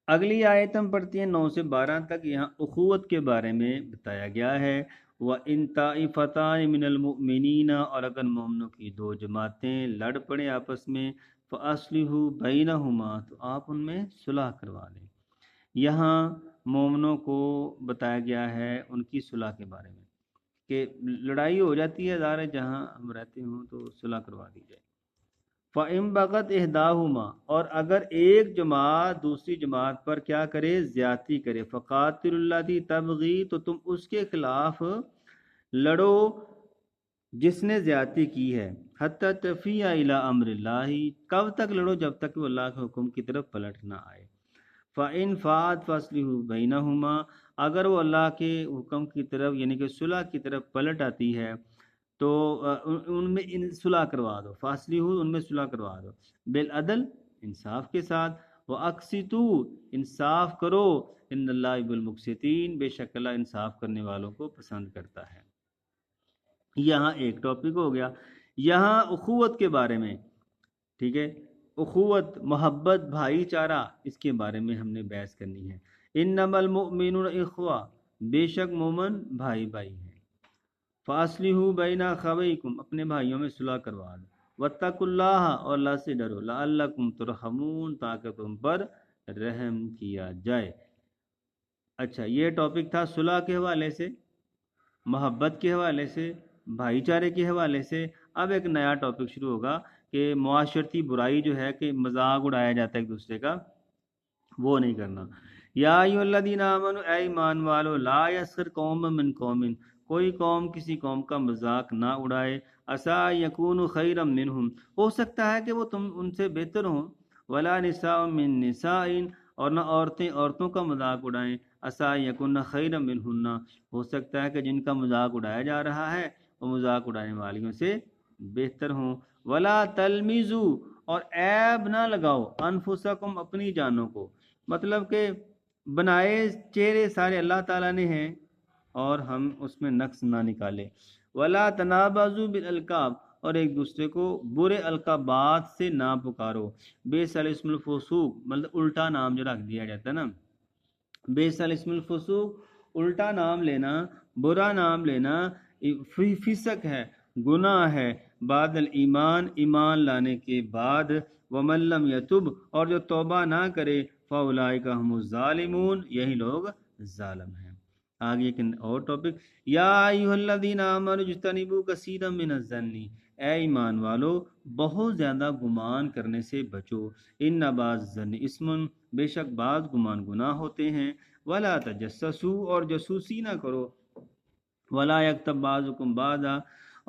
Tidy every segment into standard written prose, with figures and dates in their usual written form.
اگلی آیت ہم پڑھتے ہیں 9 سے 12 تک. یہاں اخوت کے بارے میں بتایا گیا ہے. وَإِن طَائِفَتَانِ مِنَ الْمُؤْمِنِينَ، اور اگر مومنوں کی دو جماعتیں لڑ پڑیں آپس میں، فَأَصْلِحُوا بَيْنَهُمَا، تو آپ ان میں صلح کروا دیں. یہاں مومنوں کو بتایا گیا ہے ان کی صلح کے بارے میں کہ لڑائی ہو جاتی ہے، ظاہر ہے جہاں ہم رہتے ہوں تو صلح کروا دی جائے. فَإِن بَغَتْ إِحْدَاهُمَا، اور اگر ایک جماعت دوسری جماعت پر کیا کرے، زیادتی کرے، فَقَاتِلُوا الَّتِي تَبْغِي، تو تم اس کے خلاف لڑو جس نے زیادتی کی ہے، حَتَّى تَفِيَ إِلَىٰ أَمْرِ اللَّهِ، کب تک لڑو، جب تک وہ اللہ کے حکم کی طرف پلٹ نہ آئے. فَإِن فَاءَتْ فَأَصْلِحُوا بَيْنَهُمَا، اگر وہ اللہ کے حکم کی طرف یعنی کہ صلح کی طرف پلٹ آتی ہے تو ان میں صلح کروا دو. فَأَصْلِحُوا، ان میں صلح کروا دو، بالعدل، انصاف کے ساتھ. وَأَقْسِطُوا، انصاف کرو، ان اللہ يُحِبُّ الْمُقْسِطِينَ، بے شک اللہ انصاف کرنے والوں کو پسند کرتا ہے. یہاں ایک ٹاپک ہو گیا. یہاں اخوت کے بارے میں، ٹھیک ہے، اخوت، محبت، بھائی چارہ، اس کے بارے میں ہم نے بحث کرنی ہے. انما المؤمنون اخوہ، بے شک مومن بھائی بھائی ہیں. فاصلحوا بین اخویکم، اپنے بھائیوں میں صلح کروا دو. واتقوا اللہ، اور اللہ سے ڈرو، لعلکم ترحمون، تاکہ تم پر رحم کیا جائے. اچھا، یہ ٹاپک تھا صلح کے حوالے سے، محبت کے حوالے سے، بھائی چارے کے حوالے سے. اب ایک نیا ٹاپک شروع ہوگا کہ معاشرتی برائی جو ہے کہ مذاق اڑایا جاتا ہے ایک دوسرے کا، وہ نہیں کرنا. یا ایھا الذین آمنوا، اے ایمان والو، لا یسخر قوم من قوم، کوئی قوم کسی قوم کا مذاق نہ اڑائے. عسیٰ یکونوا خیرا منہم، ہو سکتا ہے کہ وہ تم ان سے بہتر ہوں. ولا نساء من نساء، اور نہ عورتیں عورتوں کا مذاق اڑائیں. عسیٰ یکن خیرا منہن، ہو سکتا ہے کہ جن کا مذاق اڑایا جا رہا ہے وہ مذاق اڑانے والیوں سے بہتر ہوں. ولا تلمزوا، اور عیب نہ لگاؤ، انفسکم، اپنی جانوں کو. مطلب کہ بنائے چہرے سارے اللہ تعالیٰ نے ہیں اور ہم اس میں نقص نہ نکالے. ولا تنابزوا بالالقاب، اور ایک دوسرے کو برے القابات سے نہ پکارو. بئس الاسم الفسوق، مطلب الٹا نام جو رکھ دیا جاتا ہے نا، بئس الاسم الفسوق، الٹا نام لینا، برا نام لینا، فسق ہے، گناہ ہے، بعد الایمان، ایمان لانے کے بعد. ومن لم یتب، اور جو توبہ نہ کرے، فاولئک هم الظالمون، یہی لوگ ظالم ہیں. آگے ایک اور ٹاپک. یا ایھا الذین آمنوا اجتنبوا کثیرا من الظن، اے ایمان والو بہت زیادہ گمان کرنے سے بچو. ان بعض الظن اسم، بے شک بعض گمان گناہ ہوتے ہیں. ولا تجسسوا، اور جاسوسی نہ کرو. ولا یغتب بعضکم بعضا،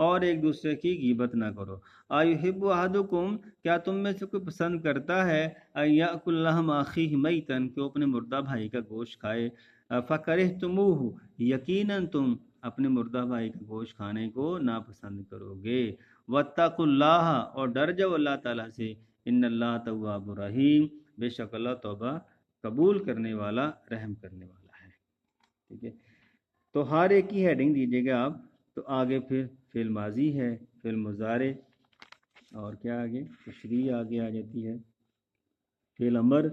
اور ایک دوسرے کی غیبت نہ کرو. ایحب احدکم، کیا تم میں سے کوئی پسند کرتا ہے، ان یأکل لحم اخیہ میتا، کہ وہ اپنے مردہ بھائی کا گوشت کھائے. فکرہتموہ، یقیناً تم اپنے مردہ بھائی کا گوشت کھانے کو ناپسند کرو گے. واتقوا اللہ، اور ڈر جاؤ اللہ تعالیٰ سے. ان اللہ تواب رحیم، بے شک اللہ توبہ قبول کرنے والا، رحم کرنے والا ہے. ٹھیک ہے، تو ہر ایک کی ہیڈنگ دیجیے گا آپ. تو آگے پھر فعل ماضی ہے، فعل مضارع، اور کیا آگے تشریح آگے آ جاتی ہے، فعل امر،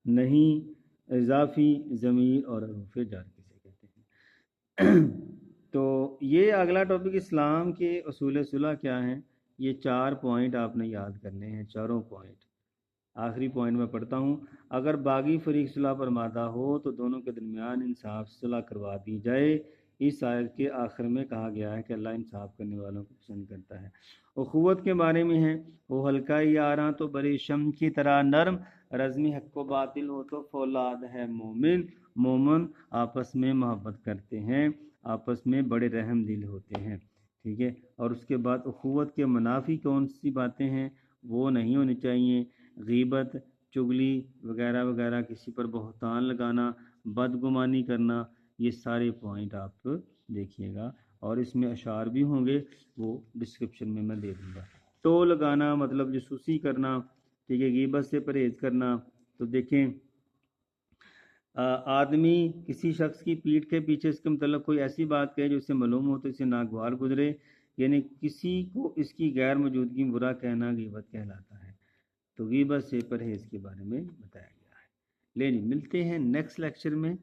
نہیں، اضافی ضمیر، اور حروف جر کسے کہتے ہیں. تو یہ اگلا ٹاپک اسلام کے اصول صلح کیا ہیں. یہ 4 پوائنٹ آپ نے یاد کرنے ہیں، چاروں پوائنٹ. آخری پوائنٹ میں پڑھتا ہوں. اگر باغی فریق صلح پر مادہ ہو تو دونوں کے درمیان انصاف صلح کروا دی جائے. اس آیت کے آخر میں کہا گیا ہے کہ اللہ انصاف کرنے والوں کو پسند کرتا ہے. اخوت کے بارے میں ہے. وہ ہلکا یاراں تو بڑے شم کی طرح نرم، رزمی حق و باطل ہو تو فولاد ہے مومن. مومن آپس میں محبت کرتے ہیں، آپس میں بڑے رحم دل ہوتے ہیں. ٹھیک ہے، اور اس کے بعد اخوت کے منافی کون سی باتیں ہیں، وہ نہیں ہونی چاہیے. غیبت، چگلی وغیرہ وغیرہ، کسی پر بہتان لگانا، بدگمانی کرنا، یہ سارے پوائنٹ آپ دیکھیے گا. اور اس میں اشعار بھی ہوں گے، وہ ڈسکرپشن میں دے دوں گا. تو لگانا مطلب جاسوسی کرنا، ٹھیک ہے، غیبت سے پرہیز کرنا. تو دیکھیں، آدمی کسی شخص کی پیٹھ کے پیچھے اس کے متعلق کوئی ایسی بات کہے جو اسے معلوم ہو تو اسے ناگوار گزرے، یعنی کسی کو اس کی غیر موجودگی میں برا کہنا غیبت کہلاتا ہے. تو غیبت سے پرہیز کے بارے میں بتایا گیا ہے. لیکن ملتے ہیں نیکسٹ لیکچر میں.